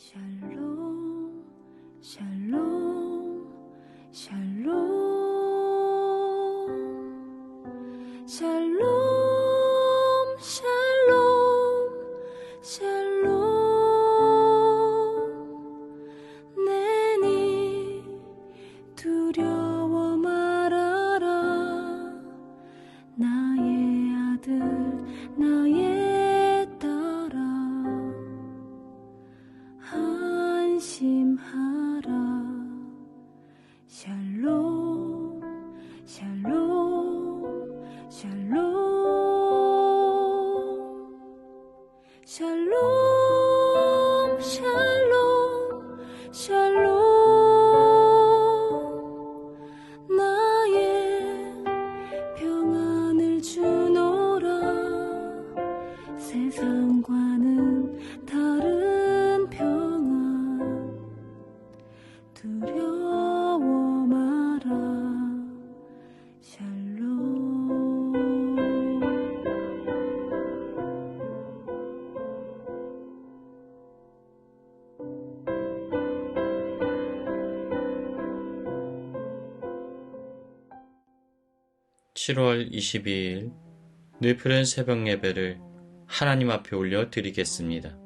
샬롬, 샬롬, 샬롬, 샬롬, 샬롬, 샬롬. 내니 두려워 말아라. 나의 아들, 나의 딸아. 안심하라. 샬롬, 샬롬, 샬롬, 샬롬, 샬롬, 샬롬. 나의 평안을 주노라. 세상과는 다른 평안. 두려워 마라. 샬롬. 7월 22일 늘 새벽 예배를 하나님 앞에 올려 드리겠습니다.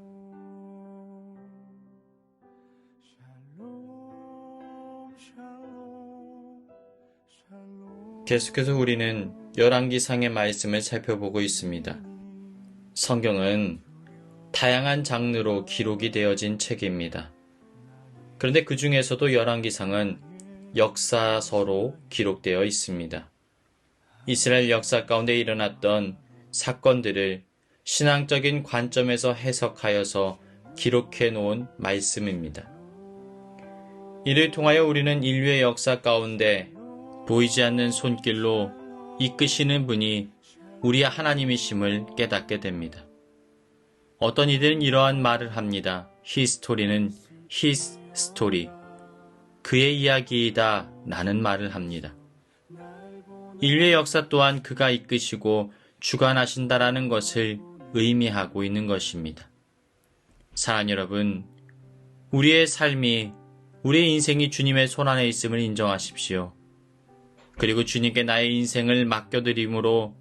계속해서 우리는 열왕기상의 말씀을 살펴보고 있습니다. 성경은 다양한 장르로 기록이 되어진 책입니다. 그런데 그 중에서도 열왕기상은 역사서로 기록되어 있습니다. 이스라엘 역사 가운데 일어났던 사건들을 신앙적인 관점에서 해석하여서 기록해 놓은 말씀입니다. 이를 통하여 우리는 인류의 역사 가운데 보이지 않는 손길로 이끄시는 분이 우리 하나님이심을 깨닫게 됩니다. 어떤 이들은 이러한 말을 합니다. 히스토리는 his story, 그의 이야기이다 라는 말을 합니다. 인류의 역사 또한 그가 이끄시고 주관하신다라는 것을 의미하고 있는 것입니다. 사랑 여러분, 우리의 삶이, 우리의 인생이 주님의 손안에 있음을 인정하십시오. 그리고 주님께 나의 인생을 맡겨드림으로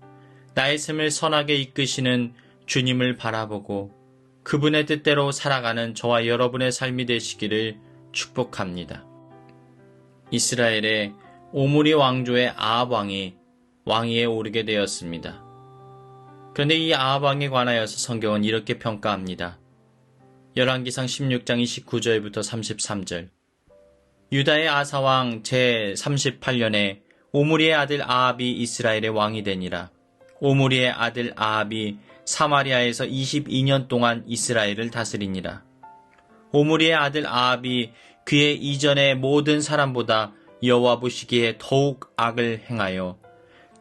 나의 삶을 선하게 이끄시는 주님을 바라보고 그분의 뜻대로 살아가는 저와 여러분의 삶이 되시기를 축복합니다. 이스라엘의 오므리 왕조의 아합 왕이 왕위에 오르게 되었습니다. 그런데 이 아합 왕에 관하여서 성경은 이렇게 평가합니다. 열왕기상 16장 29절부터 33절. 유다의 아사왕 제38년에 오므리의 아들 아합이 이스라엘의 왕이 되니라. 오므리의 아들 아합이 사마리아에서 22년 동안 이스라엘을 다스리니라. 오므리의 아들 아합이 그의 이전의 모든 사람보다 여호와 보시기에 더욱 악을 행하여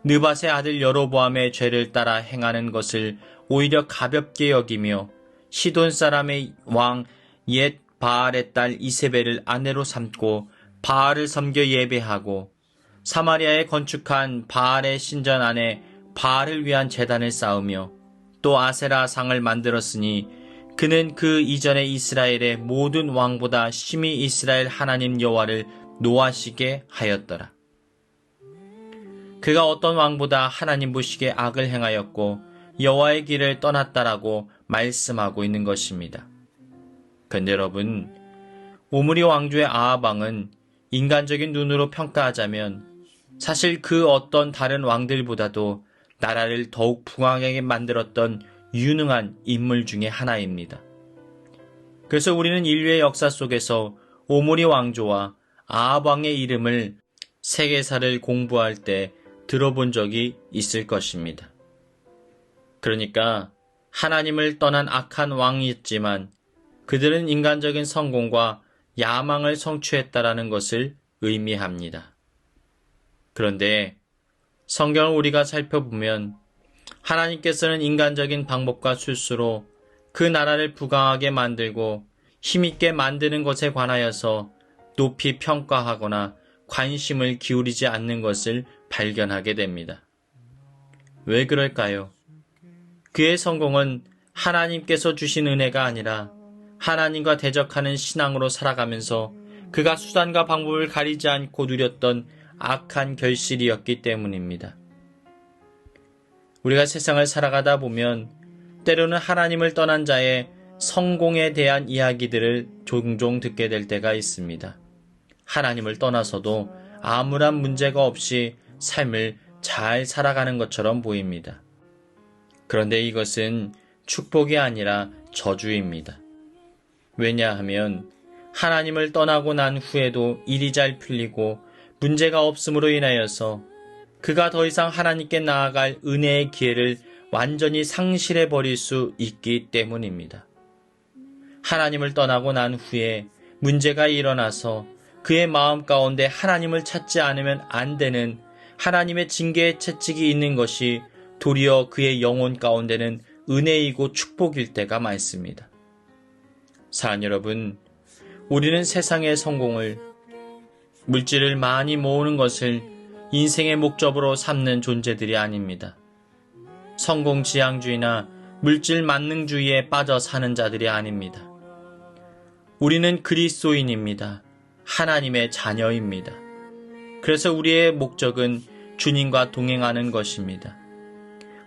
느밧의 아들 여로보암의 죄를 따라 행하는 것을 오히려 가볍게 여기며 시돈 사람의 왕 옛 바알의 딸 이세벨을 아내로 삼고 바알을 섬겨 예배하고 사마리아에 건축한 바알의 신전 안에 바알을 위한 제단을 쌓으며 또 아세라 상을 만들었으니 그는 그 이전에 이스라엘의 모든 왕보다 심히 이스라엘 하나님 여호와를 노하시게 하였더라. 그가 어떤 왕보다 하나님 보시기에 악을 행하였고 여호와의 길을 떠났다라고 말씀하고 있는 것입니다. 그런데 여러분, 오므리 왕조의 아합 왕은 인간적인 눈으로 평가하자면 사실 그 어떤 다른 왕들보다도 나라를 더욱 풍성하게 만들었던 유능한 인물 중에 하나입니다. 그래서 우리는 인류의 역사 속에서 오므리 왕조와 아합 왕의 이름을 세계사를 공부할 때 들어본 적이 있을 것입니다. 그러니까 하나님을 떠난 악한 왕이었지만 그들은 인간적인 성공과 야망을 성취했다라는 것을 의미합니다. 그런데 성경을 우리가 살펴보면 하나님께서는 인간적인 방법과 술수로 그 나라를 부강하게 만들고 힘있게 만드는 것에 관하여서 높이 평가하거나 관심을 기울이지 않는 것을 발견하게 됩니다. 왜 그럴까요? 그의 성공은 하나님께서 주신 은혜가 아니라 하나님과 대적하는 신앙으로 살아가면서 그가 수단과 방법을 가리지 않고 누렸던 악한 결실이었기 때문입니다. 우리가 세상을 살아가다 보면 때로는 하나님을 떠난 자의 성공에 대한 이야기들을 종종 듣게 될 때가 있습니다. 하나님을 떠나서도 아무런 문제가 없이 삶을 잘 살아가는 것처럼 보입니다. 그런데 이것은 축복이 아니라 저주입니다. 왜냐하면 하나님을 떠나고 난 후에도 일이 잘 풀리고 문제가 없음으로 인하여서 그가 더 이상 하나님께 나아갈 은혜의 기회를 완전히 상실해 버릴 수 있기 때문입니다. 하나님을 떠나고 난 후에 문제가 일어나서 그의 마음 가운데 하나님을 찾지 않으면 안 되는 하나님의 징계의 채찍이 있는 것이 도리어 그의 영혼 가운데는 은혜이고 축복일 때가 많습니다. 사랑 여러분, 우리는 세상의 성공을, 물질을 많이 모으는 것을 인생의 목적으로 삼는 존재들이 아닙니다. 성공지향주의나 물질 만능주의에 빠져 사는 자들이 아닙니다. 우리는 그리스도인입니다. 하나님의 자녀입니다. 그래서 우리의 목적은 주님과 동행하는 것입니다.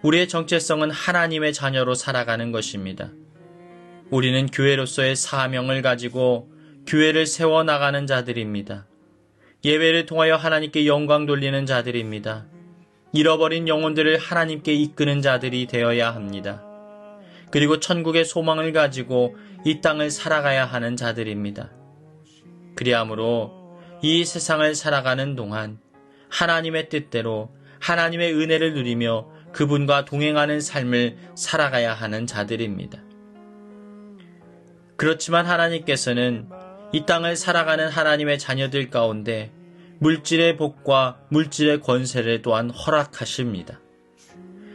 우리의 정체성은 하나님의 자녀로 살아가는 것입니다. 우리는 교회로서의 사명을 가지고 교회를 세워나가는 자들입니다. 예배를 통하여 하나님께 영광 돌리는 자들입니다. 잃어버린 영혼들을 하나님께 이끄는 자들이 되어야 합니다. 그리고 천국의 소망을 가지고 이 땅을 살아가야 하는 자들입니다. 그리하므로 이 세상을 살아가는 동안 하나님의 뜻대로 하나님의 은혜를 누리며 그분과 동행하는 삶을 살아가야 하는 자들입니다. 그렇지만 하나님께서는 이 땅을 살아가는 하나님의 자녀들 가운데 물질의 복과 물질의 권세를 또한 허락하십니다.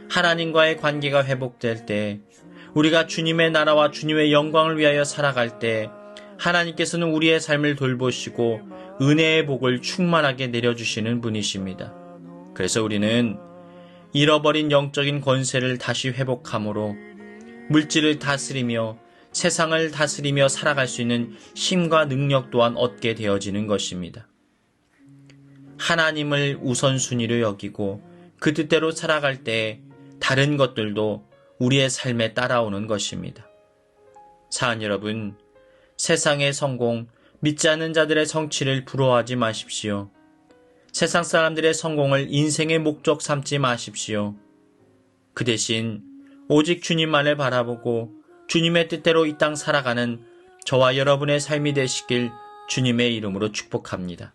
하나님과의 관계가 회복될 때, 우리가 주님의 나라와 주님의 영광을 위하여 살아갈 때 하나님께서는 우리의 삶을 돌보시고 은혜의 복을 충만하게 내려주시는 분이십니다. 그래서 우리는 잃어버린 영적인 권세를 다시 회복함으로 물질을 다스리며 세상을 다스리며 살아갈 수 있는 힘과 능력 또한 얻게 되어지는 것입니다. 하나님을 우선순위로 여기고 그 뜻대로 살아갈 때 다른 것들도 우리의 삶에 따라오는 것입니다. 사랑 여러분, 세상의 성공, 믿지 않는 자들의 성취를 부러워하지 마십시오. 세상 사람들의 성공을 인생의 목적 삼지 마십시오. 그 대신 오직 주님만을 바라보고 주님의 뜻대로 이 땅 살아가는 저와 여러분의 삶이 되시길 주님의 이름으로 축복합니다.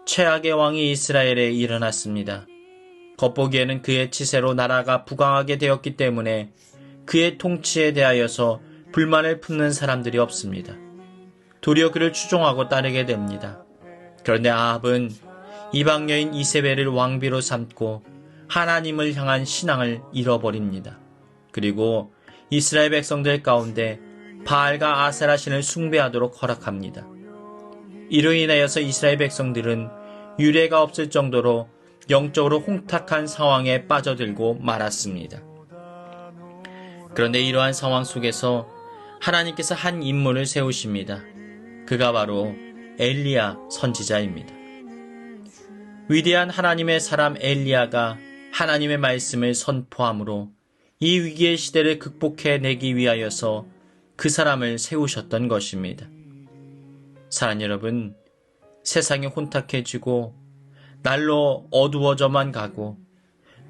최악의 왕이 이스라엘에 일어났습니다. 겉보기에는 그의 치세로 나라가 부강하게 되었기 때문에 그의 통치에 대하여서 불만을 품는 사람들이 없습니다. 도리어 그를 추종하고 따르게 됩니다. 그런데 아합은 이방 여인 이세벨을 왕비로 삼고 하나님을 향한 신앙을 잃어버립니다. 그리고 이스라엘 백성들 가운데 바알과 아세라 신을 숭배하도록 허락합니다. 이로 인하여서 이스라엘 백성들은 유례가 없을 정도로 영적으로 혼탁한 상황에 빠져들고 말았습니다. 그런데 이러한 상황 속에서 하나님께서 한 인물을 세우십니다. 그가 바로 엘리야 선지자입니다. 위대한 하나님의 사람 엘리야가 하나님의 말씀을 선포함으로 이 위기의 시대를 극복해내기 위하여서 그 사람을 세우셨던 것입니다. 사랑 여러분, 세상이 혼탁해지고 날로 어두워져만 가고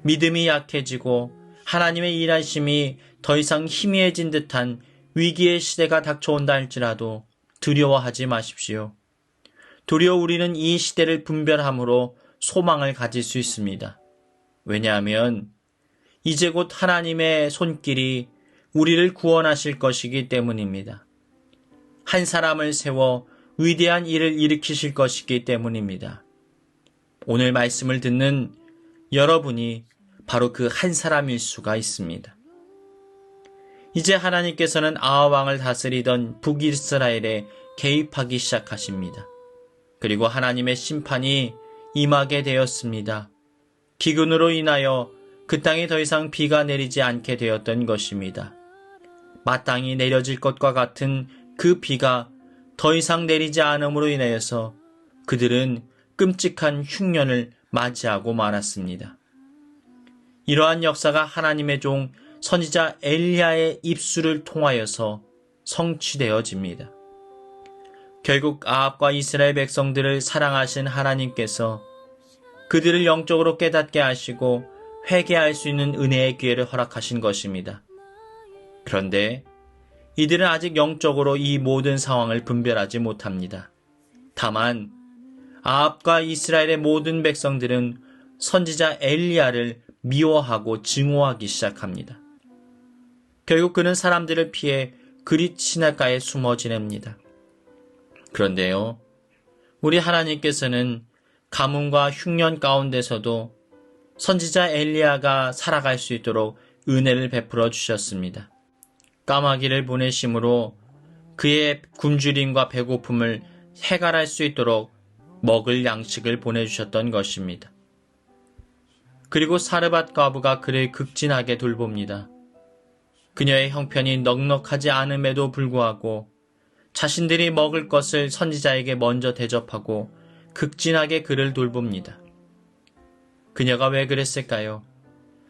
믿음이 약해지고 하나님의 일하심이 더 이상 희미해진 듯한 위기의 시대가 닥쳐온다 할지라도 두려워하지 마십시오. 도리어 우리는 이 시대를 분별함으로 소망을 가질 수 있습니다. 왜냐하면 이제 곧 하나님의 손길이 우리를 구원하실 것이기 때문입니다. 한 사람을 세워 위대한 일을 일으키실 것이기 때문입니다. 오늘 말씀을 듣는 여러분이 바로 그 한 사람일 수가 있습니다. 이제 하나님께서는 아합 왕을 다스리던 북이스라엘에 개입하기 시작하십니다. 그리고 하나님의 심판이 임하게 되었습니다. 기근으로 인하여 그 땅에 더 이상 비가 내리지 않게 되었던 것입니다. 마땅히 내려질 것과 같은 그 비가 더 이상 내리지 않음으로 인하여서 그들은 끔찍한 흉년을 맞이하고 말았습니다. 이러한 역사가 하나님의 종 선지자 엘리야의 입술을 통하여서 성취되어집니다. 결국 아합과 이스라엘 백성들을 사랑하신 하나님께서 그들을 영적으로 깨닫게 하시고 회개할 수 있는 은혜의 기회를 허락하신 것입니다. 그런데 이들은 아직 영적으로 이 모든 상황을 분별하지 못합니다. 다만 아합과 이스라엘의 모든 백성들은 선지자 엘리야를 미워하고 증오하기 시작합니다. 결국 그는 사람들을 피해 그릿 시냇가에 숨어 지냅니다. 그런데요, 우리 하나님께서는 가뭄과 흉년 가운데서도 선지자 엘리야가 살아갈 수 있도록 은혜를 베풀어 주셨습니다. 까마귀를 보내심으로 그의 굶주림과 배고픔을 해결할 수 있도록 먹을 양식을 보내주셨던 것입니다. 그리고 사르밧 과부가 그를 극진하게 돌봅니다. 그녀의 형편이 넉넉하지 않음에도 불구하고 자신들이 먹을 것을 선지자에게 먼저 대접하고 극진하게 그를 돌봅니다. 그녀가 왜 그랬을까요?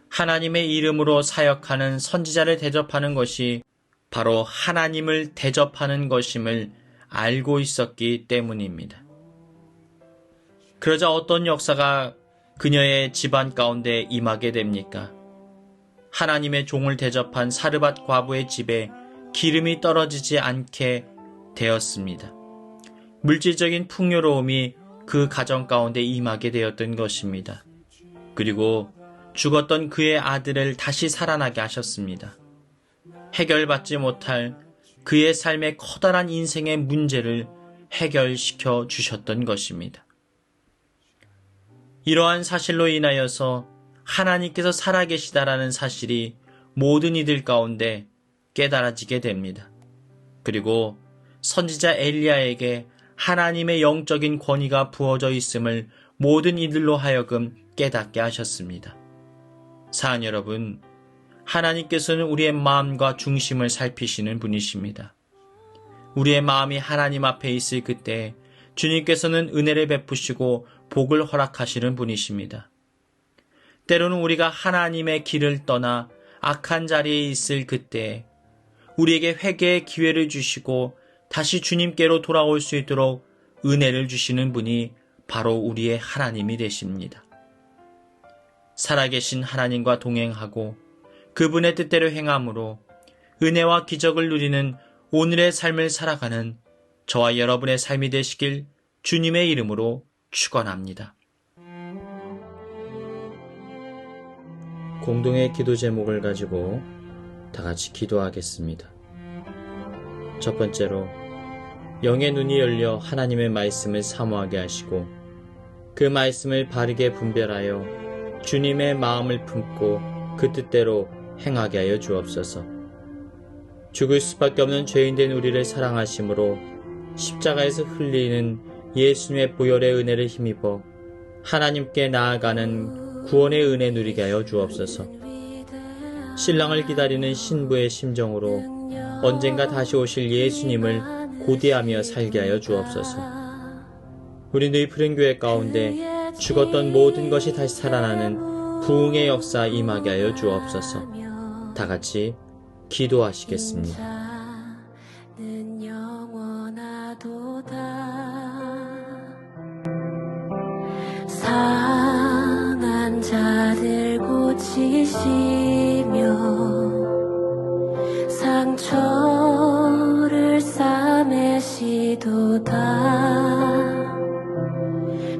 하나님의 이름으로 사역하는 선지자를 대접하는 것이 바로 하나님을 대접하는 것임을 알고 있었기 때문입니다. 그러자 어떤 역사가 그녀의 집안 가운데 임하게 됩니까? 하나님의 종을 대접한 사르밧 과부의 집에 기름이 떨어지지 않게 되었습니다. 물질적인 풍요로움이 그 가정 가운데 임하게 되었던 것입니다. 그리고 죽었던 그의 아들을 다시 살아나게 하셨습니다. 해결받지 못할 그의 삶의 커다란 인생의 문제를 해결시켜 주셨던 것입니다. 이러한 사실로 인하여서 하나님께서 살아계시다라는 사실이 모든 이들 가운데 깨달아지게 됩니다. 그리고 선지자 엘리야에게 하나님의 영적인 권위가 부어져 있음을 모든 이들로 하여금 깨닫게 하셨습니다. 사랑 여러분, 하나님께서는 우리의 마음과 중심을 살피시는 분이십니다. 우리의 마음이 하나님 앞에 있을 그때 주님께서는 은혜를 베푸시고 복을 허락하시는 분이십니다. 때로는 우리가 하나님의 길을 떠나 악한 자리에 있을 그때 우리에게 회개의 기회를 주시고 다시 주님께로 돌아올 수 있도록 은혜를 주시는 분이 바로 우리의 하나님이 되십니다. 살아계신 하나님과 동행하고 그분의 뜻대로 행함으로 은혜와 기적을 누리는 오늘의 삶을 살아가는 저와 여러분의 삶이 되시길 주님의 이름으로 축원합니다. 공동의 기도 제목을 가지고 다 같이 기도하겠습니다. 첫 번째로, 영의 눈이 열려 하나님의 말씀을 사모하게 하시고 그 말씀을 바르게 분별하여 주님의 마음을 품고 그 뜻대로 행하게 하여 주옵소서. 죽을 수밖에 없는 죄인된 우리를 사랑하심으로 십자가에서 흘리는 예수님의 보혈의 은혜를 힘입어 하나님께 나아가는 구원의 은혜 누리게 하여 주옵소서. 신랑을 기다리는 신부의 심정으로 언젠가 다시 오실 예수님을 고대하며 살게 하여 주옵소서. 우리 늘 푸른 교회 가운데 죽었던 모든 것이 다시 살아나는 부흥의 역사 임하게 하여 주옵소서. 다 같이 기도하시겠습니다. 상한 자들 고치시며 상처를 싸매시도다.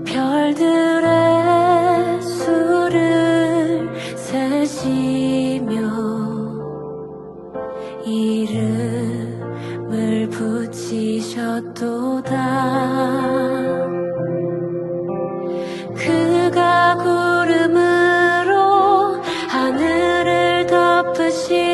별들의 수를 세시며 이름을 붙이셨도다. 그가 구름으로 하늘을 덮으시